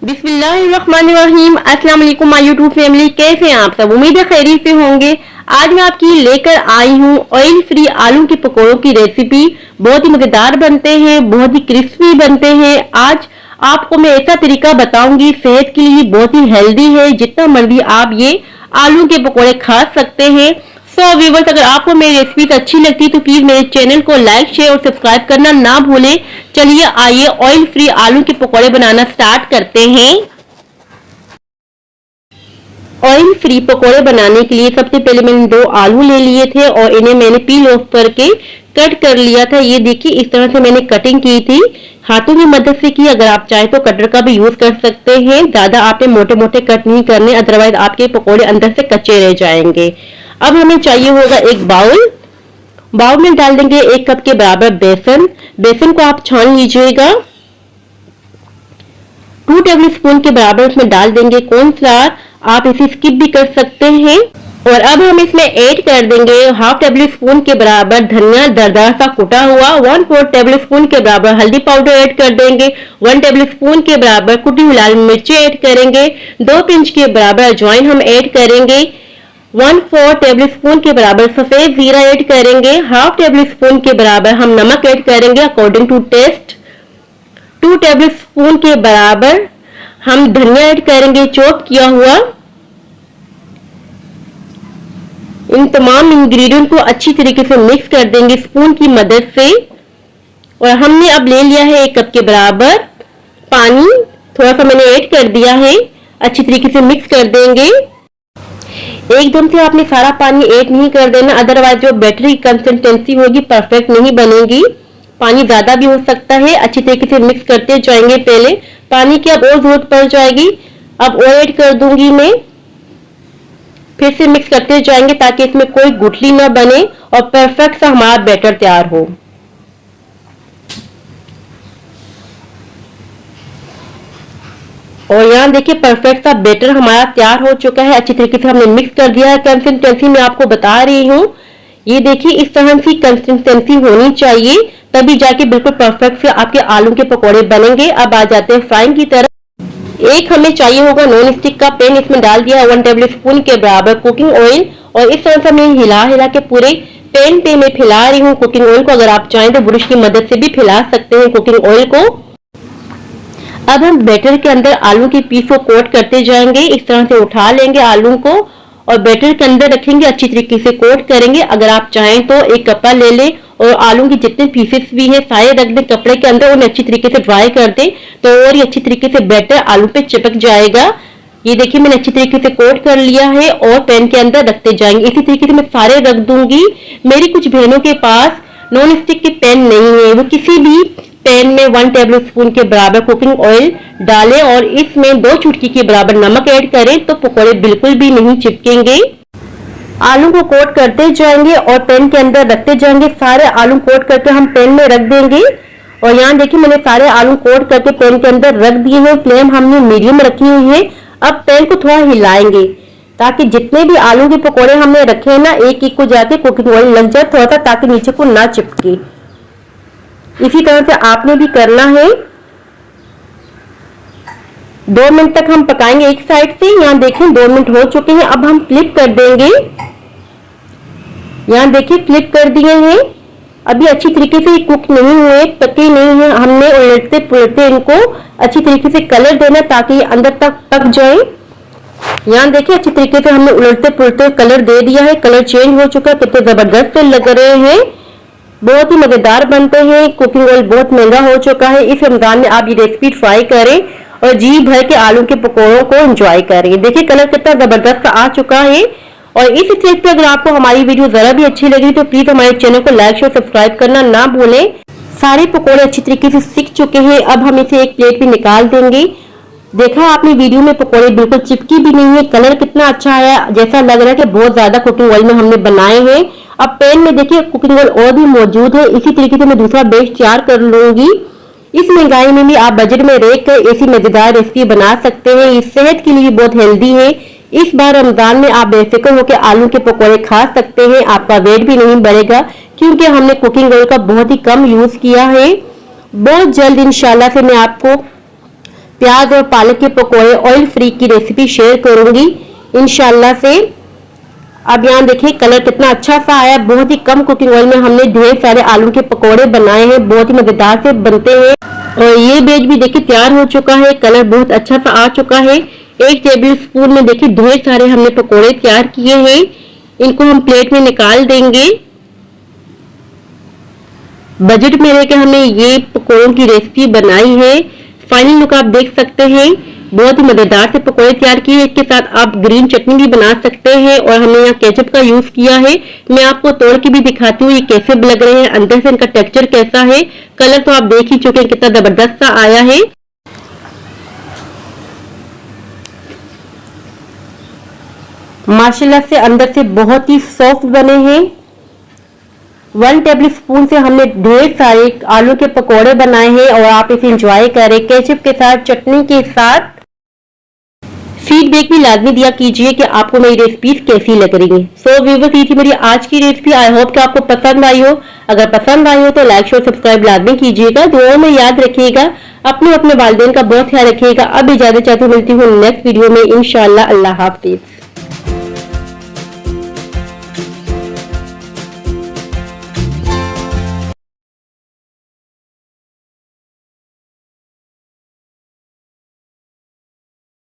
बिस्मिल्लाहिर्रहमानिर्रहीम। अस्सलाम वालेकुम माय यूट्यूब फैमिली, कैसे हैं आप सब? उम्मीद है खैरियत से होंगे। आज मैं आपकी लेकर आई हूँ ऑयल फ्री आलू के पकौड़ों की रेसिपी। बहुत ही मजेदार बनते हैं, बहुत ही क्रिस्पी बनते हैं। आज आपको मैं ऐसा तरीका बताऊंगी, सेहत के लिए बहुत ही हेल्दी है। जितना मर्जी आप ये आलू के पकौड़े खा सकते हैं। सो व्यूअर्स, अगर आपको मेरी रेसिपी अच्छी लगती है तो प्लीज मेरे चैनल को लाइक शेयर और सब्सक्राइब करना ना भूलें। चलिए आइए ऑयल फ्री आलू के पकौड़े बनाना स्टार्ट करते हैं। ऑयल फ्री पकौड़े बनाने के लिए सबसे पहले मैंने 2 आलू ले लिए थे और इन्हें मैंने पील ऑफ करके कट कर लिया था। ये देखिए, इस तरह से मैंने कटिंग की थी, हाथों की मदद से की। अगर आप चाहे तो कटर का भी यूज कर सकते हैं। ज्यादा आपने मोटे मोटे कट नहीं करने, अदरवाइज आपके पकौड़े अंदर से कच्चे रह जाएंगे। अब हमें चाहिए होगा एक बाउल में डाल देंगे 1 कप के बराबर बेसन को आप छान लीजिएगा। 2 टेबल स्पून के बराबर उसमें डाल देंगे कॉर्नफ्लावर। आप इसे स्किप भी कर सकते हैं। और अब हम इसमें ऐड कर देंगे 1/2 टेबल स्पून के बराबर धनिया दरदरा सा कुटा हुआ, 1/4 टेबल स्पून के बराबर हल्दी पाउडर ऐड कर देंगे, 1 टेबल स्पून के बराबर कुटी हुई लाल मिर्ची ऐड करेंगे, 2 पिंच के बराबर अजवाइन हम ऐड करेंगे, 1/4 टेबल स्पून के बराबर सफेद जीरा ऐड करेंगे, 1/2 टेबल स्पून के बराबर हम नमक ऐड करेंगे according to taste, 2 tablespoon के बराबर हम धनिया ऐड करेंगे चॉप किया हुआ। इन तमाम इंग्रेडिएंट को अच्छी तरीके से मिक्स कर देंगे स्पून की मदद से। और हमने अब ले लिया है 1 कप के बराबर पानी, थोड़ा सा मैंने ऐड कर दिया है। अच्छी तरीके से मिक्स कर देंगे। एकदम से आपने सारा पानी ऐड नहीं कर देना, अदरवाइज जो बैटर की कंसिस्टेंसी होगी परफेक्ट नहीं बनेगी। पानी ज्यादा भी हो सकता है। अच्छी तरीके से मिक्स करते जाएंगे। पहले पानी की अब और जरूरत पड़ जाएगी। अब और ऐड कर दूंगी मैं। फिर से मिक्स करते जाएंगे ताकि इसमें कोई गुठली ना बने और परफेक्ट सा हमारा बैटर तैयार हो। और यहाँ देखिए, परफेक्ट सा बैटर हमारा तैयार हो चुका है। अच्छी तरीके से हमने मिक्स कर दिया है। कंसिस्टेंसी मैं आपको बता रही हूँ, ये देखिए इस तरह की कंसिस्टेंसी होनी चाहिए, तभी जाके बिल्कुल परफेक्ट से आपके आलू के पकौड़े बनेंगे। अब आ जाते हैं फ्राइंग की तरफ। एक हमें चाहिए होगा नॉन स्टिक का पैन। इसमें डाल दिया 1 टेबल स्पून के बराबर कुकिंग ऑयल और इस तरह से मैं हिला के पूरे पैन पे मैं फैला रही हूँ कुकिंग ऑयल को। अगर आप चाहें तो ब्रश की मदद से भी फैला सकते हैं कुकिंग ऑयल को। अब हम बैटर के अंदर आलू के पीस को कोट करते जाएंगे। इस तरह से उठा लेंगे आलू को और बैटर के अंदर रखेंगे, अच्छी तरीके से कोट करेंगे। अगर आप चाहें तो एक कपड़ा ले लें और आलू के जितने पीसेस भी हैं सारे रख दें कपड़े के अंदर, उन्हें अच्छी तरीके से ड्राई कर दें तो और ये अच्छी तरीके से बैटर आलू पे चिपक जाएगा। ये देखिए, मैंने अच्छी तरीके से कोट कर लिया है और पैन के अंदर रखते जाएंगे। इसी तरीके से मैं सारे रख दूंगी। मेरी कुछ बहनों के पास नॉन स्टिक के पैन नहीं है, वो किसी भी पैन में 1 टेबल स्पून के बराबर कुकिंग ऑयल डालें और इसमें 2 चुटकी के बराबर नमक ऐड करें तो पकौड़े बिल्कुल भी नहीं चिपकेंगे। आलू को कोट करते जाएंगे और पैन के अंदर रखते जाएंगे। सारे आलू कोट करके हम पैन में रख देंगे। और यहाँ देखिए, मैंने सारे आलू कोट करके पैन के अंदर रख दिए हैं। फ्लेम हमने मीडियम रखी हुई है। अब पैन को थोड़ा हिलाएंगे ताकि जितने भी आलू के पकौड़े हमने रखे हैं ना, एक एक को जाके कुकिंग ऑयल लग जाए थोड़ा सा, ताकि नीचे को ना चिपके। इसी तरह से आपने भी करना है। 2 मिनट तक हम पकाएंगे एक साइड से। यहाँ देखिए 2 मिनट हो चुके हैं। अब हम फ्लिप कर देंगे। यहाँ देखिए फ्लिप कर दिए हैं। अभी अच्छी तरीके से कुक नहीं हुए, पके नहीं हैं। हमने उलटते पुलटते इनको अच्छी तरीके से कलर देना ताकि ये अंदर तक पक जाए। यहाँ देखिए अच्छी तरीके से हमने उलटते पुलटते कलर दे दिया है। कलर चेंज हो चुका है। कितने जबरदस्त लग रहे हैं, बहुत ही मजेदार बनते हैं। कुकिंग ऑयल बहुत महंगा हो चुका है। इस रमजान में आप ये रेसिपी ट्राई करें और जी भर के आलू के पकौड़ों को एंजॉय करें। देखिए कलर कितना जबरदस्त आ चुका है। और इस स्टेज पे अगर आपको हमारी वीडियो जरा भी अच्छी लगी तो प्लीज हमारे चैनल को लाइक शेयर सब्सक्राइब करना ना भूलें। सारे पकौड़े अच्छी तरीके से सीख चुके हैं। अब हम इसे एक प्लेट में निकाल देंगे। देखा आपने वीडियो में पकौड़े बिल्कुल चिपकी भी नहीं है। कलर कितना अच्छा आया, जैसा लग रहा है कि बहुत ज्यादा कुकिंग ऑयल में हमने बनाए हैं। अब पैन में देखिए कुकिंग ऑयल और भी मौजूद है। इसी तरीके से मैं दूसरा बेस तैयार कर लूंगी। इस महंगाई में भी आप बजट में रह कर ऐसी मजेदार रेसिपी बना सकते हैं। ये सेहत के लिए बहुत हेल्दी है। इस बार रमजान में आप बेफिक्र होकर आलू के पकौड़े खा सकते हैं। आपका वेट भी नहीं बढ़ेगा क्योंकि हमने कुकिंग ऑयल का बहुत ही कम यूज किया है। बहुत जल्द इंशाल्लाह से मैं आपको प्याज और पालक के पकौड़े ऑयल फ्री की रेसिपी शेयर करूंगी इंशाल्लाह से। अब यहाँ देखिए कलर कितना अच्छा सा आया। बहुत ही कम कुकिंग ऑयल में हमने ढेर सारे आलू के पकौड़े बनाए हैं, बहुत ही मजेदार से बनते हैं। और ये बैच भी देखिए तैयार हो चुका है, कलर बहुत अच्छा सा आ चुका है। 1 टेबल स्पून में देखिए ढेर सारे हमने पकौड़े तैयार किए हैं। इनको हम प्लेट में निकाल देंगे। बजट में रहकर हमने ये पकौड़ों की रेसिपी बनाई है। फाइनल लुक आप देख सकते हैं, बहुत ही मजेदार से पकौड़े तैयार किए। इसके साथ आप ग्रीन चटनी भी बना सकते हैं और हमने यहाँ केचप का यूज किया है। मैं आपको तोड़ के भी दिखाती हूँ ये कैसे लग रहे हैं, अंदर से इनका टेक्सचर कैसा है। कलर तो आप देख ही चुके हैं कितना जबरदस्त सा आया है। माशाल्लाह से अंदर से बहुत ही सॉफ्ट बने हैं। 1 टेबल स्पून से हमने ढेर सारे आलू के पकौड़े बनाए हैं और आप इसे एंजॉय करें केचप के साथ, चटनी के साथ। फीडबैक भी लाजमी दिया कीजिए कि आपको मेरी रेसिपीज कैसी लग रही है। सो व्यूअर्स, ये थी मेरी आज की रेसिपी। आई होप कि आपको पसंद आई हो। अगर पसंद आई हो तो लाइक शेयर सब्सक्राइब लाजमी कीजिएगा। दुआओं में याद रखिएगा, अपने वालिदैन का बहुत ख्याल रखिएगा। अब इजाजत चाहती हूँ, मिलती हूँ नेक्स्ट वीडियो में इंशाल्लाह। अल्लाह हाफिज।